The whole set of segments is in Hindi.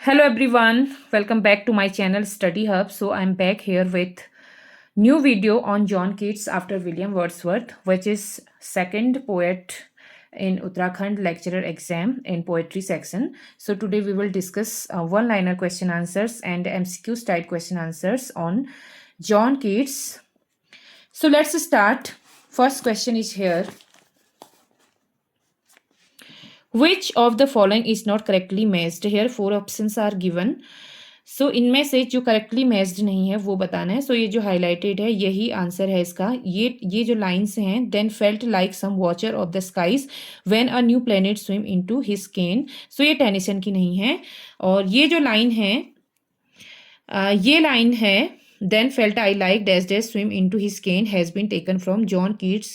Hello everyone, welcome back to my channel Study Hub. So I'm back here with new video on John Keats after William Wordsworth, which is second poet in Uttarakhand lecturer exam in poetry section. So today we will discuss one-liner question answers and MCQ style question answers on John Keats. So let's start. First question is here. Which of the following is not correctly matched? Here four options are given. सो इनमें से जो करेक्टली मैच्ड नहीं है वो बताना है. सो ये जो हाईलाइटेड है यही आंसर है इसका. ये जो लाइंस हैं, then felt like some watcher of the skies when a new planet swim into his ken. So ये टेनिसन की नहीं है. और ये जो लाइन है ये लाइन है then felt I like dash dash swim into his cane has been taken from John Keats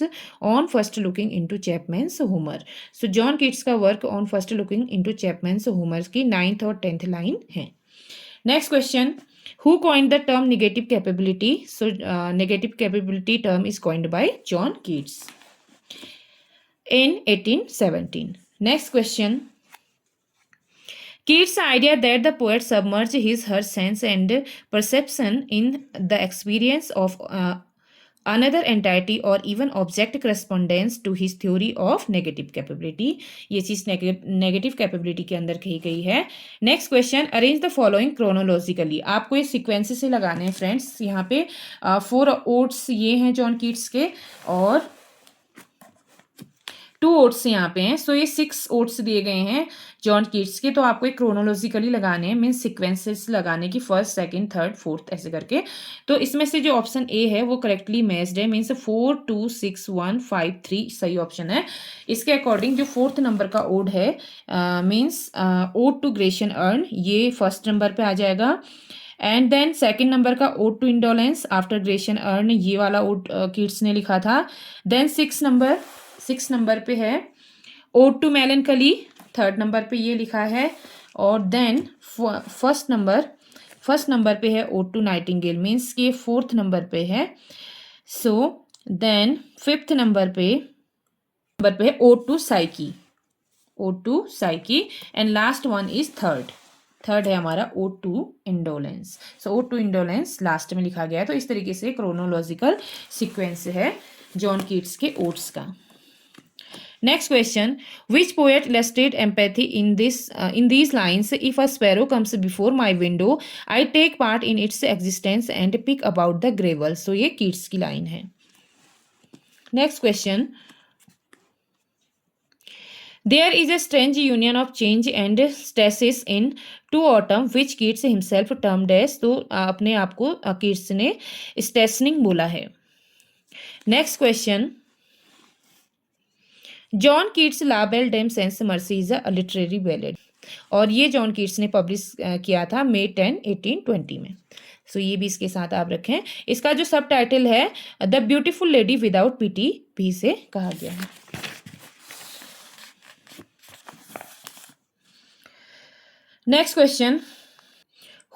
on first looking into Chapman's Homer. So John Keats का work on first looking into Chapman's Homer की 9th और 10th लाइन है. Next question. Who coined the term negative capability? So negative capability term is coined by John Keats in 1817. Next question. Keats' idea that the poet submerged his her sense and perception in the experience of another entity or even object corresponds to his theory of negative capability. ये चीज नेगेटिव कैपेबिलिटी के अंदर कही गई है. Next question. Arrange the following chronologically. आपको ये सीक्वेंस से लगाने हैं फ्रेंड्स. यहाँ पे 4 ओट्स ये हैं जॉन कीट्स के और 2 ओट्स यहाँ पे हैं. सो ये 6 ओट्स दिए गए हैं जॉन कीट्स के. तो आपको एक क्रोनोलॉजिकली लगाने हैं, मीन्स सिक्वेंसेस लगाने की, फर्स्ट सेकंड थर्ड फोर्थ ऐसे करके. तो इसमें से जो ऑप्शन ए है वो करेक्टली मैच्ड है, मीन्स 4 2 6 1 5 3 सही ऑप्शन है. इसके अकॉर्डिंग जो फोर्थ नंबर का ओड है means ode to Grecian earn, ये फर्स्ट नंबर पे आ जाएगा. एंड देन सेकंड नंबर का ode to indolence after Grecian earn, ये वाला ओड कीट्स ने लिखा था. देन 6 नंबर पे है ode to melancholy, third number पे ये लिखा है. और देन फर्स्ट नंबर पे है ओड टू नाइटिंगेल, मीन्स ये फोर्थ नंबर पे है. सो देन फिफ्थ नंबर पे है ode to Psyche, and last one is third है हमारा ode to indolence. So ode to indolence last में लिखा गया है. तो इस तरीके से क्रोनोलॉजिकल सीक्वेंस है जॉन कीट्स के ओड्स का. Next question. Which poet illustrated empathy in these lines? If a sparrow comes before my window, I take part in its existence and pick about the gravel. So ये कीट्स की लाइन है. Next question. There is a strange union of change and stasis in two autumn which Keats himself termed as. तो अपने आप को कीट्स ने स्टेशनिंग बोला है. Next question. John Keats La Belle Dame sans Merci is a literary ballad, और ये जॉन कीट्स ने पब्लिश किया था May 10, 1820 में. सो ये भी इसके साथ आप रखें. इसका जो सब टाइटल है the beautiful lady without pity भी से कहा गया है. Next question.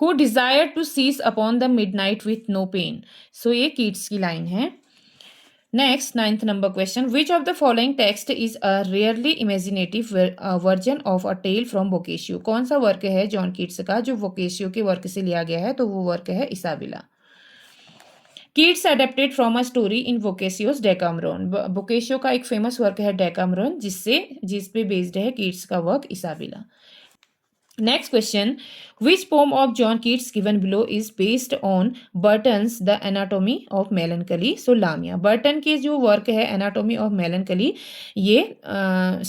Who desire to cease upon the midnight with no pain. So ये कीट्स की लाइन है. Next, 9th number question. Which of the following text is a rarely imaginative version of a tale from Boccaccio? कौन सा वर्क है जॉन कीट्स का जो बोकेशियो के वर्क से लिया गया है? तो वो वर्क है Isabella. Keats adapted from a story in Boccaccio's Decameron. Boccaccio का एक फेमस वर्क है डेकामरोन जिस पे बेस्ड है कीट्स का work Isabella. Next question. Which poem of John Keats given below is based on Burton's The Anatomy of Melancholy? So Lamia. Burton के जो वर्क है Anatomy of Melancholy, ये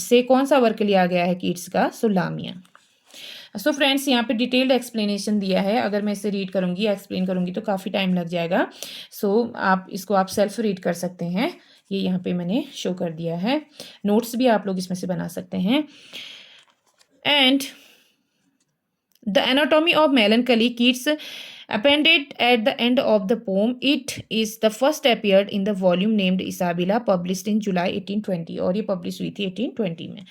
से कौन सा वर्क लिया गया है कीट्स का? So Lamia. सो फ्रेंड्स यहाँ पे डिटेल्ड एक्सप्लेनेशन दिया है. अगर मैं इसे रीड करूँगी एक्सप्लेन करूँगी तो काफ़ी टाइम लग जाएगा. सो आप सेल्फ रीड कर सकते हैं. ये यहाँ पे मैंने शो कर दिया है. नोट्स भी आप लोग इसमें से बना सकते हैं. And The Anatomy of Melancholy, Keats appended at the end of the poem. It is the first appeared in the volume named Isabella, published in July 1820, और ये पब्लिश हुई थी 1820 में.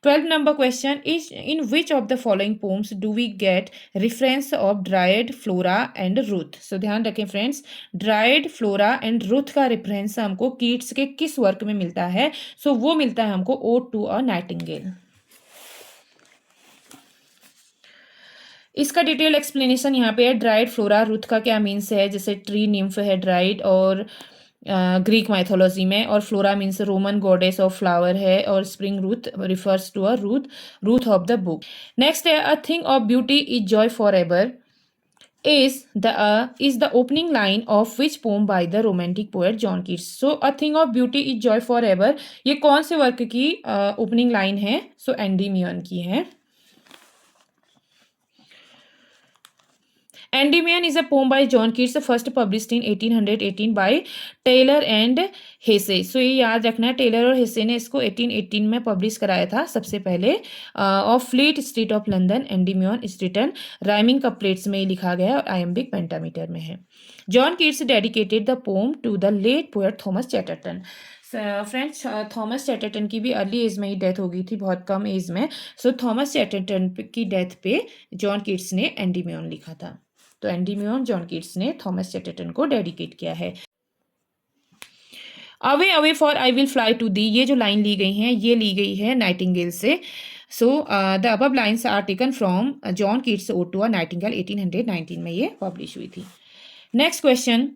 12th number question is in which of the following poems do we get reference of Dryad, Flora and Ruth? So ध्यान रखें friends, Dryad, Flora and Ruth का रेफरेंस हमको कीट्स के किस वर्क में मिलता है? सो वो मिलता है हमको Ode to a Nightingale. इसका डिटेल एक्सप्लेनेशन यहाँ पे है। ड्राइड फ्लोरा, रुथ का क्या मीन्स है, जैसे ट्री निम्फ है ड्राइड और ग्रीक माइथोलॉजी में, और Flora means Roman goddess of flower है, और spring Ruth refers to a Ruth of the book. Next है a thing of beauty is joy for ever is the opening line of which poem by the romantic poet John Keats. So a thing of beauty is joy forever, ये कौन से वर्क की ओपनिंग लाइन है? सो एंडीमियन की है। Endymion is a poem by John Keats, first published in 1818 by Taylor and Hesse. So ये याद रखना है, टेलर और हेसे ने इसको 1818 में पब्लिश कराया था सबसे पहले। Of Fleet Street of London, Endymion is written, rhyming couplets में लिखा गया और आयम्बिक पेंटामीटर में है। John Keats dedicated the poem to the late poet Thomas Chatterton. Friends, Thomas Chatterton की भी अर्ली एज में ही डेथ हो गई थी, बहुत कम एज में। सो थॉमस चैटरटन की डेथ पे जॉन कीट्स ने एंडीमियन लिखा था। तो एंडीमियन जॉन कीट्स ने थॉमस चैटरटन को डेडिकेट किया है। Away away for I will fly to thee, ये जो लाइन ली गई हैं ये ली गई है नाइटिंगेल से। So the above lines are taken from John Keats ode to a nightingale, 1819 में ये पब्लिश हुई थी। Next question,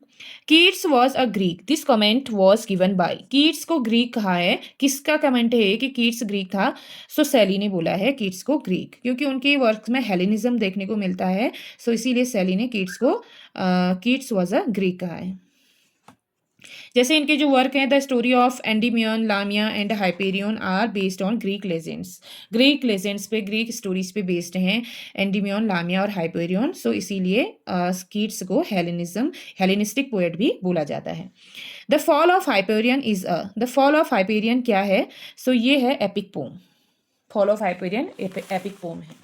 Keats was a Greek, this comment was given by. Keats को ग्रीक कहा है, किसका कमेंट है कि कीट्स ग्रीक था? सो सैली ने बोला है कीट्स को ग्रीक, क्योंकि उनके वर्क में हेलेनिज्म देखने को मिलता है। सो इसीलिए सैली ने कीट्स को कीट्स वॉज अ ग्रीक कहा है। जैसे इनके जो वर्क हैं, the story of Endymion, Lamia and Hyperion are based on Greek legends, Greek legends पे, ग्रीक स्टोरीज पे बेस्ड हैं एंडीमियन, लामिया और हाइपेरियन। सो इसीलिए कीट्स को हेलेनिस्टिक पोएट भी बोला जाता है। The fall of Hyperion is the fall of Hyperion क्या है? सो ये है epic poem, fall of Hyperion epic poem है।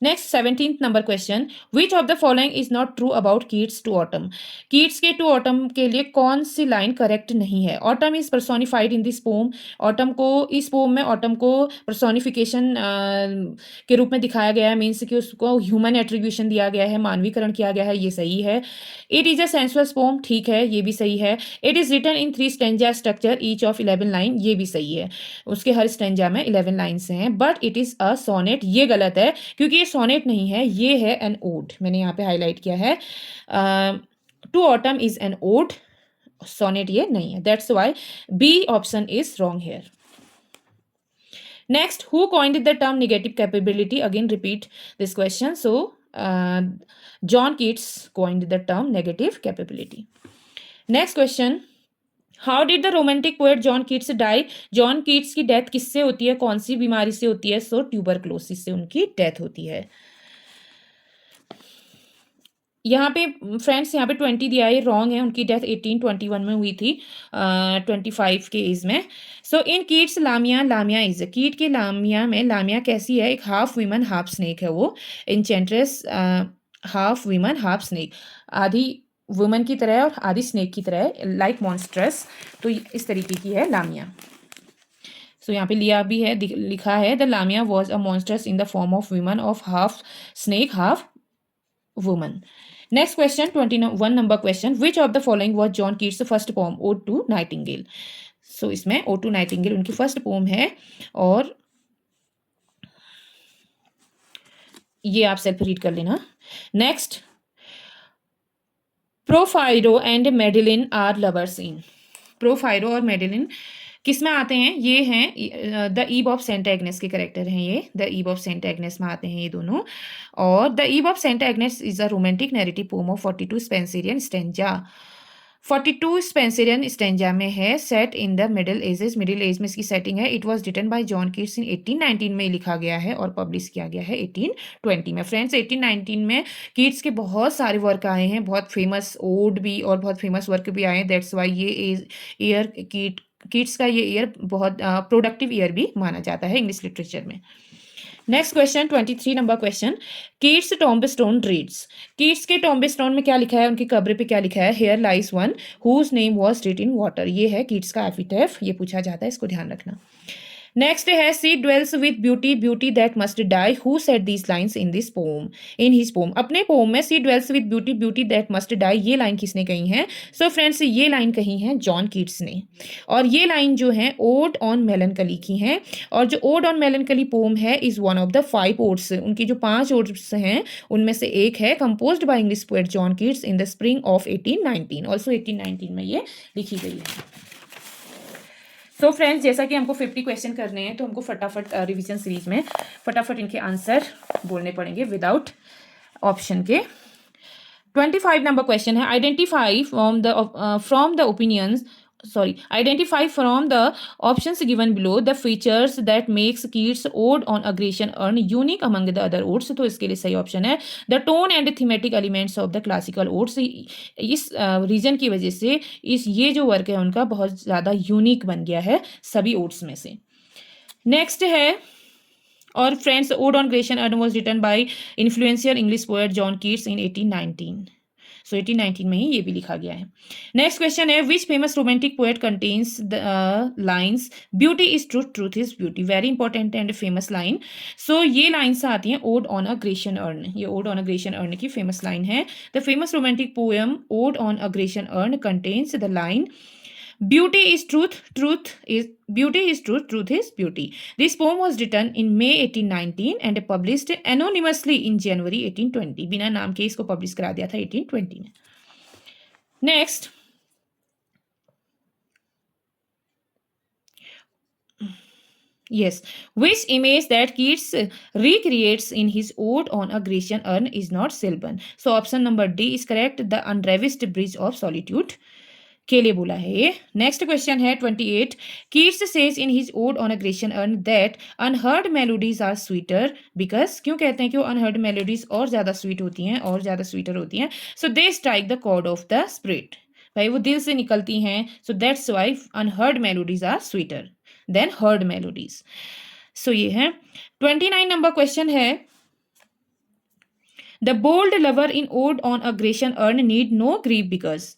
Next 17th number question, which of the following is not true about Keats To autumn. Keats के टू ऑटम के लिए कौन सी लाइन करेक्ट नहीं है? Autumn is personified in this poem, autumn को इस पोम में ऑटम को पर्सोनिफिकेशन के रूप में दिखाया गया है, मीन्स कि उसको ह्यूमन एट्रीब्यूशन दिया गया है, मानवीकरण किया गया है, ये सही है। It is a sensuous poem, ठीक है, ये भी सही है। It is written in 3 stanza structure each of 11 line, ये भी सही है, उसके हर स्टेंजा में 11 लाइन्स हैं। But it is a sonnet, ये गलत है, क्योंकि ये सोनेट नहीं है, ये है एन ओड, मैंने यहाँ पे हाईलाइट किया है। To autumn is an ode, sonnet ये नहीं है, that's why B option is wrong here. Next, who coined the term negative capability? Again repeat this question. So John Keats coined the term negative capability. Next question, how did the romantic poet John Keats die? John Keats की डेथ किससे होती है, कौन सी बीमारी से होती है? सो ट्यूबरक्लोसिस से उनकी डेथ होती है। यहाँ पे फ्रेंड्स, यहाँ पे 20 दिया है, रॉन्ग है, उनकी डेथ 1821 में हुई थी, 25 के एज में। सो इन कीट्स लामिया, लामिया इज, कीट के लामिया में लामिया कैसी है? एक हाफ वीमन हाफ स्नेक है वो, enchantress, half women half snake, आधी वुमन की तरह और आधी स्नेक की तरह, लाइक मॉन्स्ट्रस, तो इस तरीके की है लामिया। सो यहाँ पे लिया भी है, लिखा है, the Lamia was a monstrous in the form of women of half snake half woman. Next question 21 number question, which of the following was John Keats first poem odd to Nightingale? So इसमें ओड टू नाइटिंगेल उनकी फर्स्ट पोम है, और ये आप सेल्फ रीड कर लेना। Next, Porphyro and Madeline are lovers in, Porphyro और मेडेलिन किस में आते हैं? ये हैं the ewe of Saint Agnes के करेक्टर हैं, ये the ewe of Saint Agnes में आते हैं ये दोनों। और the ewe of Saint Agnes is a romantic narrative poem of 42 Spenserian stanza, 42 Spenserian stanza में है, set in the Middle Ages, Middle Age में इसकी सेटिंग है। It was written by John Keats in 1819 में लिखा गया है और पब्लिश किया गया है 1820 में। फ्रेंड्स, 1819 में कीट्स के बहुत सारे वर्क आए हैं, बहुत फेमस ओड भी और बहुत फेमस वर्क भी आए हैं, दैट्स वाई ये ईयर कीट्स का ये ईयर बहुत प्रोडक्टिव ईयर भी माना जाता है इंग्लिश लिटरेचर में। Next question 23 number question, Keats tombstone reads, Keats के टॉम्बस्टोन में क्या लिखा है, उनकी कब्र पे क्या लिखा है? Here lies one whose name was writ in water, ये है कीट्स का एपिटैफ, ये पूछा जाता है, इसको ध्यान रखना। नेक्स्ट है she dwells with beauty beauty that must die who said these lines in this poem in his poem. अपने पोम में she dwells with beauty beauty that must die ये लाइन किसने कही है? सो फ्रेंड्स ये लाइन कही है जॉन कीट्स ने। और ये लाइन जो है ओड ऑन मेलनकली की है। और जो ओड ऑन मेलनकली पोम है is one of the 5 odds, उनकी जो 5 ओड्स हैं उनमें से एक है, composed by English poet John Keats in the spring of 1819। Also 1819 में ये लिखी गई है। सो फ्रेंड्स जैसा कि हमको 50 क्वेश्चन करने हैं तो हमको फटाफट रिवीजन सीरीज में फटाफट इनके आंसर बोलने पड़ेंगे विदाउट ऑप्शन के। 25 नंबर क्वेश्चन है identify from the opinions identify from the options given below the features that makes Keats' ode on aggression urn unique among the other odes। तो इसके लिए सही ऑप्शन है the tone and thematic elements of the classical odes। इस रीजन की वजह से ये जो वर्क है उनका बहुत ज़्यादा यूनिक बन गया है सभी ओड्स में से। नेक्स्ट है और friends Ode on Grecian Urn was written by influential English poet John Keats in 1819। So 1819 में ही ये भी लिखा गया है। नेक्स्ट क्वेश्चन है which famous romantic poet contains the lines beauty is truth truth is beauty. Very important and famous line. So ये लाइन्स आती हैं Ode on a Grecian earn. ये Ode on a Grecian earn की फेमस लाइन है। The famous romantic poem Ode on a Grecian Urn contains the line Beauty is truth, beauty is truth, truth is beauty. This poem was written in May 1819 and published anonymously in January 1820। बिना नाम के इसको पब्लिश करा दिया था 1820 में। Next yes, which image that Keats recreates in his ode on a Grecian urn is not Silvan। So option number D is correct, the unravished bridge of solitude के लिए बोला है ये। नेक्स्ट क्वेश्चन है 28 Keats says in his ode on a Grecian urn that unheard melodies are sweeter because. क्यों कहते हैं कि वो अनहर्ड मेलोडीज और ज़्यादा स्वीट होती हैं और ज़्यादा स्वीटर होती हैं? So they strike the chord of the spirit. भाई वो दिल से निकलती हैं। So that's why unheard melodies are sweeter than heard melodies. So ये है 29 नंबर क्वेश्चन है the bold lover in ode on a Grecian urn need no grieve because.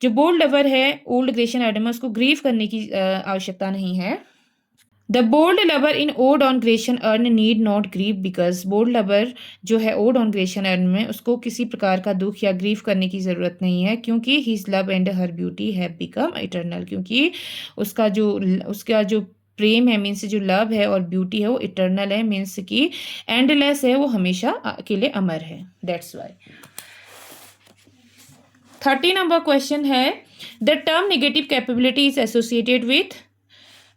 जो बोल्ड लवर है ओल्ड ग्रेशियन अर्न में उसको ग्रीव करने की आवश्यकता नहीं है। The bold lover in ode on Grecian urn need not grieve because. Bold lover जो है ओड ऑन ग्रेशियन अर्न में उसको किसी प्रकार का दुख या ग्रीव करने की ज़रूरत नहीं है क्योंकि his love and her beauty have become eternal. क्योंकि उसका जो प्रेम है मीन्स जो लव है और ब्यूटी है वो इटर्नल है मीन्स कि एंडलेस है, वो हमेशा के लिए अमर है। That's why. 30 नंबर क्वेश्चन है the term negative capability is associated with.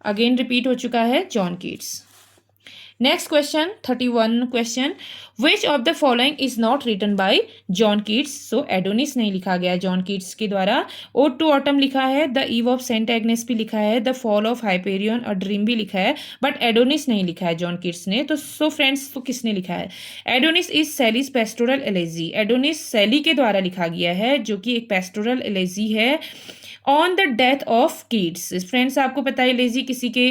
Again repeat हो चुका है John Keats. Next question 31 question which of the following is not written by John Keats. So Adonis नहीं लिखा गया जॉन कीट्स के द्वारा। ओड टू ऑटम लिखा है, the ewe of Saint Agnes भी लिखा है, द फॉल ऑफ हाइपेरियन और ड्रीम भी लिखा है, बट एडोनिस नहीं लिखा है जॉन कीट्स ने। तो सो फ्रेंड्स तो किसने लिखा है? Adonis is Shelley's pastoral elegy. Adonis Shelley के द्वारा लिखा गया है जो कि एक पेस्टोरल एलेजी है on the death of Keats. Friends आपको पता है एलेजी किसी के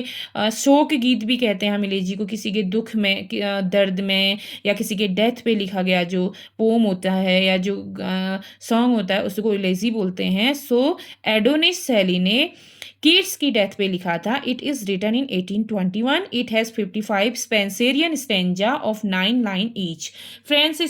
शोक गीत भी कहते हैं हम एलेजी को, किसी के दुख में दर्द में या किसी के डेथ पे लिखा गया जो पोम होता है या जो सॉन्ग होता है उसको एलेजी बोलते हैं। सो एडोनिस सैली ने कीट्स की डेथ पे लिखा था। It is written in 1821। It has 55 Spenserian stanza of 9 line each. Friends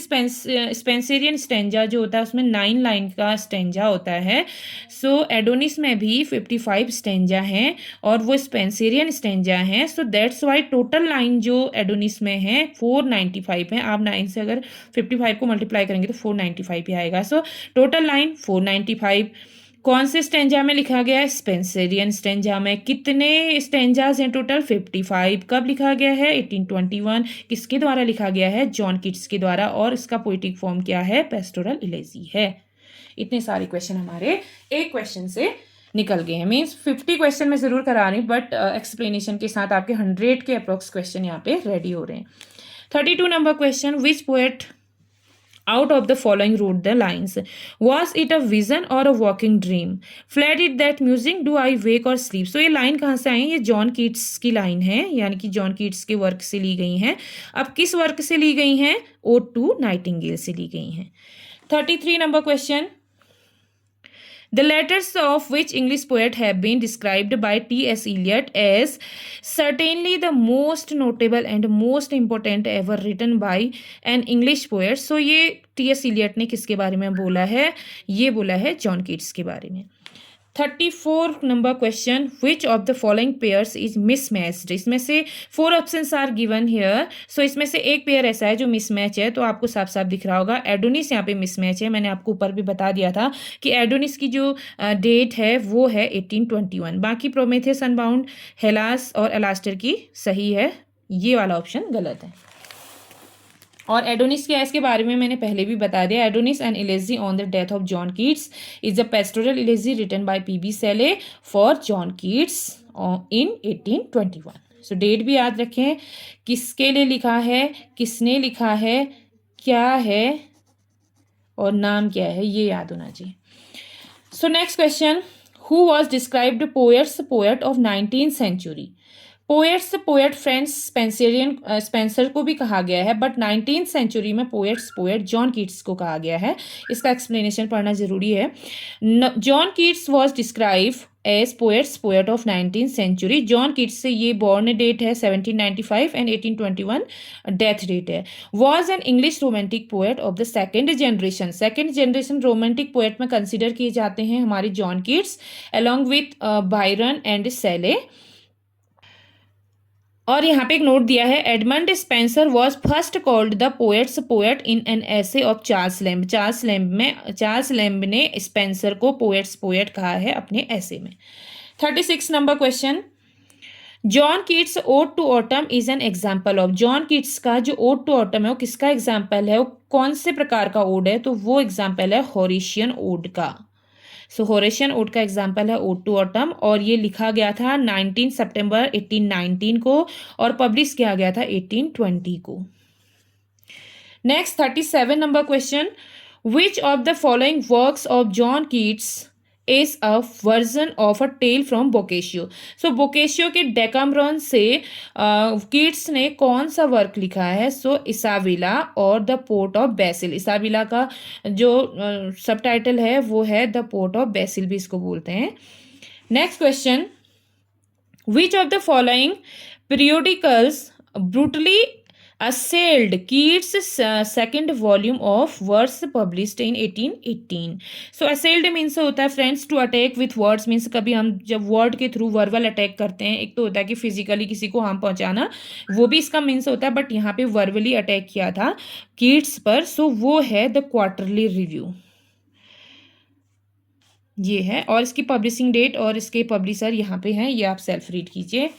Spenserian stanza जो होता है उसमें 9 लाइन का स्टेंजा होता है। सो एडोनिस में भी 55 स्टेंजा हैं और वो स्पेंसेरियन स्टेंजा हैं। So that's Y total line जो एडोनिस में है 495 है। आप 9 से अगर 55 को मल्टीप्लाई करेंगे तो 495 ही आएगा। So total line 495। कौन से स्टेंजा में लिखा गया है? स्पेंसेरियन स्टेंजा में। कितने स्टेंजाज हैं टोटल? 55। कब लिखा गया है? 1821। किसके द्वारा लिखा गया है? जॉन कीट्स के द्वारा। और इसका पोइटिक फॉर्म क्या है? पेस्टोरल इलेजी है। इतने सारे क्वेश्चन हमारे एक क्वेश्चन से निकल गए हैं। मीन्स 50 क्वेश्चन मैं ज़रूर करा रही हूँ बट एक्सप्लेनेशन के साथ आपके 100 के अप्रोक्स क्वेश्चन यहाँ पे रेडी हो रहे हैं। 32 number question which poet out of the following wrote the lines? Was it a vision or a walking dream? Fled it that musing? Do I wake or sleep? So ये लाइन कहाँ से आई? ये जॉन कीट्स की लाइन है, यानी कि जॉन कीट्स के वर्क से ली गई हैं। अब किस वर्क से ली गई हैं? ओड टू नाइटिंगेल से ली गई हैं। 33 number question The letters of which English poet have been described by T.S. Eliot as certainly the most notable and most important ever written by an English poet. So ये T.S. Eliot ने किसके बारे में बोला है? ये बोला है जॉन कीट्स के बारे में. 34 number question, which of the following pairs is mismatched. इसमें से 4 ऑप्शंस आर गिवन हियर. सो इसमें से एक पेयर ऐसा है जो मिसमैच है, तो आपको साफ साफ दिख रहा होगा. एडोनिस यहाँ पे मिसमैच है. मैंने आपको ऊपर भी बता दिया था कि एडोनिस की जो डेट है वो है 1821. बाकी प्रोमेथियस, अनबाउंड, हेलास और अलास्टर की सही है. ये वाला ऑप्शन गलत है. और एडोनिस क्या है इसके बारे में मैंने पहले भी बता दिया. Adonis an elegy on the death of John Keats is a pastoral elegy written by PB Shelley for John Keats in 1821. So date भी याद रखें, किसके लिए लिखा है, किसने लिखा है, क्या है और नाम क्या है, ये याद होना चाहिए. So next question, who was described poets poet of 19th century. Poets poet friends Spenser को भी कहा गया है, बट 19th सेंचुरी में पोएट्स पोएट जॉन कीट्स को कहा गया है. इसका एक्सप्लेनेशन पढ़ना जरूरी है. John Keats was describe as poets poet of 19th century. John Keats से ये बॉर्न डेट है 1795 एंड 1821 डेथ डेट है. Was an English romantic poet of the second generation. Second generation romantic poet में कंसिडर किए जाते हैं हमारे John Keats along with Byron and Shelley. और यहाँ पे एक नोट दिया है, Edmund Spenser was first called the poets poet in an essay of Charles Lamb. Charles Lamb ने स्पेंसर को पोएट्स पोएट कहा है अपने ऐसे में. 36 number question, John Keats ode to autumn is an example of. John Keats का जो ओड टू ऑटम है वो किसका एग्जाम्पल है, वो कौन से प्रकार का ओड है, तो वो एग्जाम्पल है होरेशियन ओड का. सो होरेशियन ओड का एग्जाम्पल है ओड टू ऑटम, और ये लिखा गया था 19 सितंबर 1819 को और पब्लिश किया गया था 1820 को. Next 37 number question, which of the following works of John Keats is a version of a tale from Boccaccio. So Boccaccio के डेकामरॉन से कीट्स ने कौन सा वर्क लिखा है, सो इसाबिला और द पोर्ट ऑफ बेसिल. इसाबिला का जो सबटाइटल है वो है द पोर्ट ऑफ बेसिल भी इसको बोलते हैं. Next question, which of the following periodicals brutally assailed Keats' second volume of verse published in 1818. So assailed means होता है friends to attack with words. Means कभी हम जब वर्ड के थ्रू वर्बल अटैक करते हैं, एक तो होता है कि फिजिकली किसी को हार्म पहुंचाना, वो भी इसका मीन्स होता है, बट यहाँ पे वर्बली अटैक किया था कीट्स पर. सो वो है द क्वार्टरली रिव्यू, ये है. और इसकी पब्लिशिंग डेट और इसके पब्लिशर यहाँ पे हैं, ये आप सेल्फ रीड कीजिए.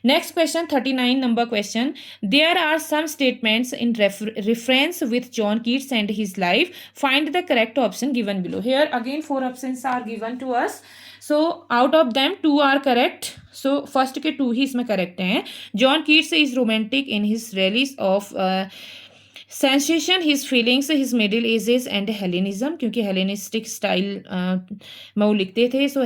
Next question, 39 number question. There are some statements in reference with John Keats and his life. Find the correct option given below. Here again 4 options are given to us. So out of them 2 are correct. So first के 2 ही इसमें correct हैं. John Keats is romantic in his rallies of sensation, his feelings, his middle ages and Hellenism, क्योंकि हेलेनिस्टिक स्टाइल में वो लिखते थे. सो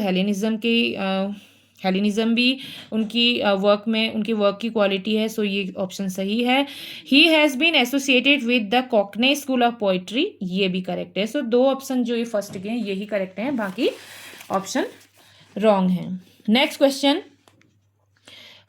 हेलेनिज्म भी उनकी वर्क में, उनकी वर्क की क्वालिटी है. सो ये ऑप्शन सही है. He has been associated with the Cockney school of poetry, ये भी करेक्ट है. सो 2 ऑप्शन जो ये फर्स्ट के हैं यही करेक्ट हैं, बाकी ऑप्शन रॉन्ग हैं. Next question,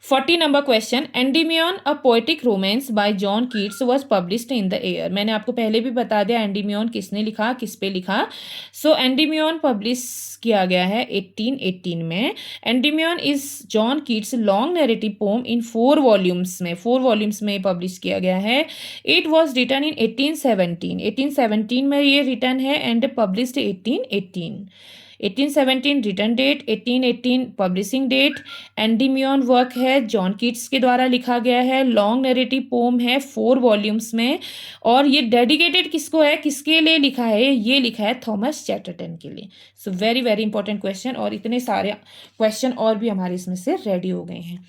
40 number question, Endymion a poetic romance bye John Keats was published in the year. मैंने आपको पहले भी बता दिया एंडीमियन किसने लिखा, किस पे लिखा. सो एंडीमियन पब्लिश किया गया है 1818 में. Endymion is John Keats long narrative poem in 4 volumes में, 4 वॉल्यूम्स में पब्लिश किया गया है. इट वॉज रिटन इन 1817 में ये रिटन है and published 1817 written date, 1818 publishing date. Endymion work है जॉन कीट्स के द्वारा लिखा गया है, लॉन्ग नैरेटिव पोम है 4 वॉल्यूम्स में, और ये डेडिकेटेड किसको है, किसके लिए लिखा है, ये लिखा है थॉमस चैटरटन के लिए. So very very important question, और इतने सारे क्वेश्चन और भी हमारे इसमें से रेडी हो गए हैं.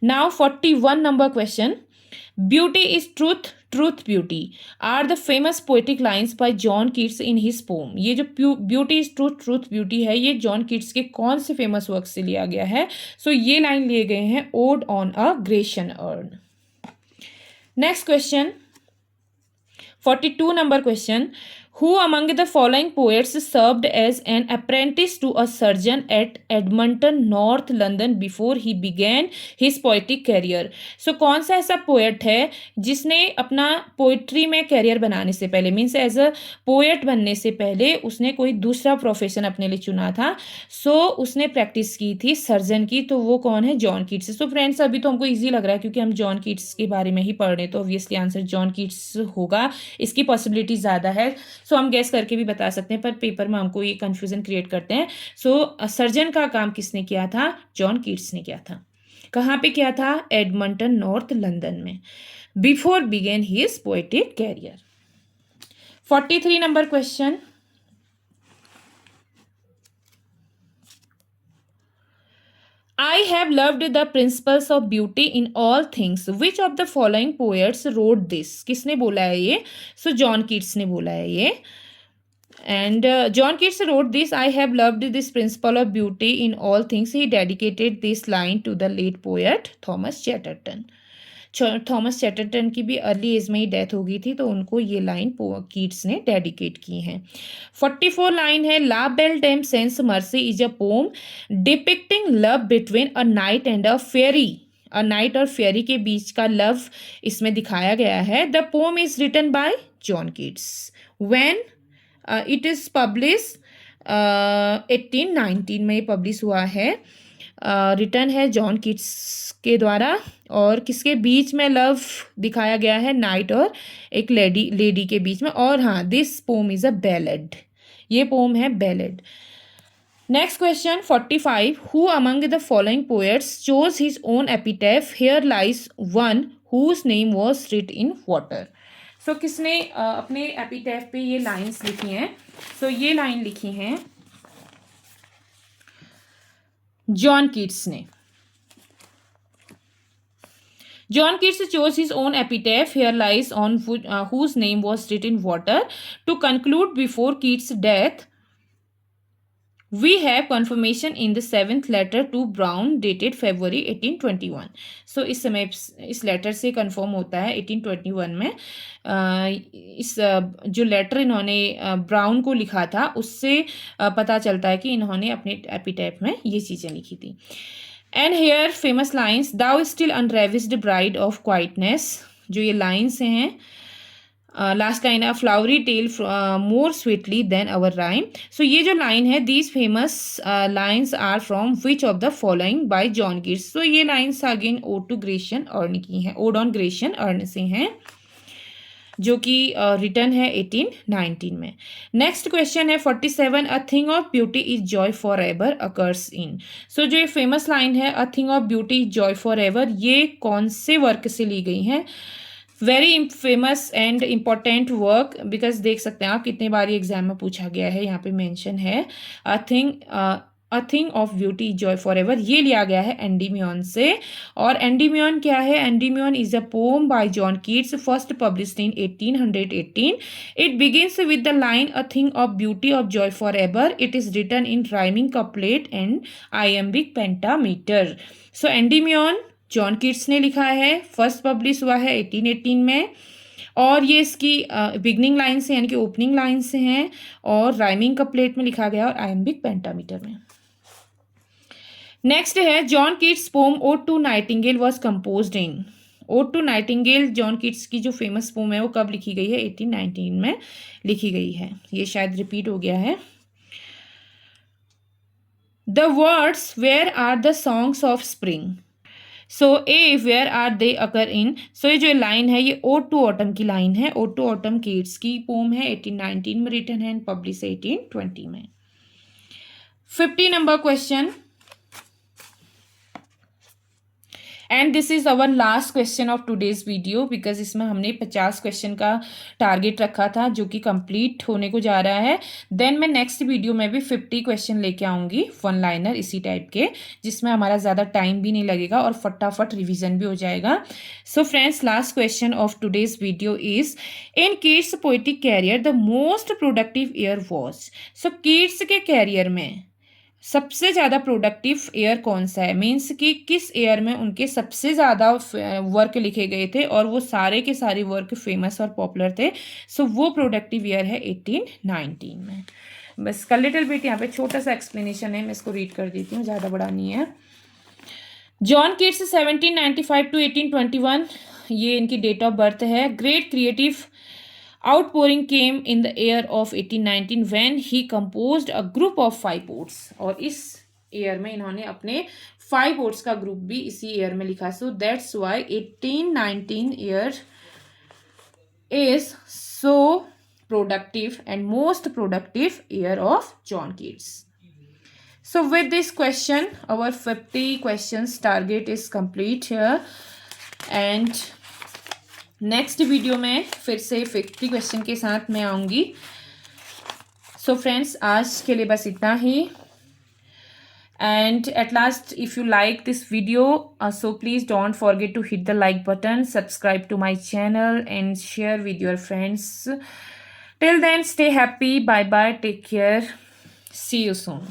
Now 41 number question, beauty is truth, truth beauty are the famous poetic lines by John Keats in his poem. ये जो beauty is truth, truth beauty है, ये जॉन कीट्स के कौन से फेमस वर्क से लिया गया है. सो ये लाइन लिए गए हैं Ode on a Grecian earn. Next question 42 number question, Who among the following poets served as an apprentice to a surgeon at Edmonton, North London before he began his poetic career? So कौन सा ऐसा पोएट है जिसने अपना पोइट्री में कैरियर बनाने से पहले मीन्स एज अ पोएट बनने से पहले उसने कोई दूसरा प्रोफेशन अपने लिए चुना था. सो उसने प्रैक्टिस की थी सर्जन की. तो वो कौन है? John Keats. सो फ्रेंड्स अभी तो हमको ईजी लग रहा है क्योंकि हम जॉन कीट्स के बारे में ही पढ़ रहे हैं, तो ऑब्वियसली आंसर जॉन कीट्स होगा. इसकी पॉसिबिलिटी ज़्यादा है. सो हम गैस करके भी बता सकते हैं, पर पेपर में हमको ये कन्फ्यूजन क्रिएट करते हैं. सो सर्जन का काम किसने किया था? जॉन कीट्स ने किया था. कहाँ पे किया था? एडमंटन, नॉर्थ लंदन में. Before began his poetic career. 43 number question. I have loved the principles of beauty in all things. Which of the following poets wrote this? किसने बोला है ये? So जॉन कीट्स ने बोला है ये. And John Keats wrote this. I have loved this principle of beauty in all things. He dedicated this line to the late poet Thomas Chatterton. Thomas Chatterton की भी अर्ली एज में ही डेथ हो गई थी, तो उनको ये लाइन कीट्स ने डेडिकेट की है. 44 लाइन है. La Belle Dame sans Merci is a poem depicting love between a knight and a fairy. A knight और फेरी के बीच का लव इसमें दिखाया गया है. The poem is written by John Keats. When it is publish 1819 में पब्लिश हुआ है. रिटर्न है जॉन कीट्स के द्वारा. और किसके बीच में लव दिखाया गया है? नाइट और एक लेडी के बीच में. और हाँ, this poem is a ballad. ये पोम है ballad. Next question 45. Who among the following poets chose his own epitaph? Here lies one whose name was writ in water. So किसने अपने एपिटैफ पे ये लाइन्स लिखी हैं? सो ये लाइन लिखी हैं जॉन कीट्स ने. John Keats chose his own epitaph, Here Lies, on whose name was written in water. To conclude, before Keats' death, we have confirmation in the 7th letter to Brown dated February 1821. So इस समय इस लेटर से कंफर्म होता है 1821 में. इस जो लेटर इन्होंने ब्राउन को लिखा था उससे पता चलता है कि इन्होंने अपने एपिटैफ में ये चीज़ें लिखी थी. And here famous lines. Thou still unravished bride of quietness. जो ये लाइन्स हैं, लास्ट लाइन है flowery tale more sweetly than our rhyme. So ये जो लाइन है, these famous lines are from which of the following by John Keats. तो ये lines again ode to Grecian earn की हैं, ओड ऑन ग्रेशियन अर्न से हैं, जो कि रिटर्न है 1819 में. नेक्स्ट क्वेश्चन है 47. A thing of beauty is joy for ever occurs in. So जो ये फेमस लाइन है, a thing of beauty is joy for ever, ये कौन से वर्क से ली गई हैं? Very famous and important work, because देख सकते हैं आप कितने बार एग्जाम में पूछा गया है. यहाँ पे मेंशन है a thing of beauty Joy for ever. ये लिया गया है एंडीमियन से. और एंडीमियन क्या है? Endymion is a poem by John Keats, first published in 1818. It begins with the line a thing of beauty of joy for ever. It is written in rhyming couplet and iambic pentameter. So Endymion John Keats ने लिखा है, फर्स्ट पब्लिश हुआ है 1818 में. और ये इसकी बिगनिंग लाइन से यानी कि ओपनिंग लाइन से हैं, और राइमिंग कपलेट में लिखा गया और आइएम्बिक पेंटामीटर में. नेक्स्ट है John Keats poem odd to nightingale was composed in. Ode to nightingale John Keats की जो फेमस पोम है वो कब लिखी गई है? 1819 में लिखी गई है. ये शायद रिपीट हो गया है. The words where are the songs of spring. So a where are they occur in. So ये जो लाइन है ये ओड टू ऑटम की लाइन है. ओड टू ऑटम कीट्स की पोम है, 1819 में रिटन है एंड पब्लिश 1820 में. 50 number question. And this is our last question of today's video, because इसमें हमने 50 क्वेश्चन का टारगेट रखा था जो कि कंप्लीट होने को जा रहा है. देन मैं नेक्स्ट वीडियो में भी 50 क्वेश्चन लेके आऊँगी, वन लाइनर इसी टाइप के, जिसमें हमारा ज़्यादा टाइम भी नहीं लगेगा और फटाफट रिविजन भी हो जाएगा. So friends, last question of today's video is in Keats poetic career the most productive year was. So Keats के कैरियर में सबसे ज़्यादा प्रोडक्टिव ईयर कौन सा है, मीन्स कि किस ईयर में उनके सबसे ज़्यादा वर्क लिखे गए थे और वो सारे के सारे वर्क फेमस और पॉपुलर थे। सो वो प्रोडक्टिव ईयर है 1819 में। बस का लिटिल बिट यहाँ पे छोटा सा एक्सप्लेनेशन है, मैं इसको रीड कर देती हूँ, ज़्यादा बड़ा नहीं है। जॉन किट्स 1795 टू 1821 ये इनकी डेट ऑफ बर्थ है। Great creative outpouring came in the year of 1819 when he composed a group of 5 odes, और इस ईयर में इन्होंने अपने 5 odes का ग्रुप भी इसी ईयर में लिखा। सो that's Y 1819 year is so productive and most productive year of John Keats. So with this question, our 50 questions target is complete here, and next video में फिर से 50 क्वेश्चन के साथ मैं आऊँगी। सो फ्रेंड्स, आज के लिए बस इतना ही। And at last, if you like this video, so please don't forget to hit the like button, subscribe to my channel and share with your friends. Till then, stay happy, bye bye, take care, see you soon.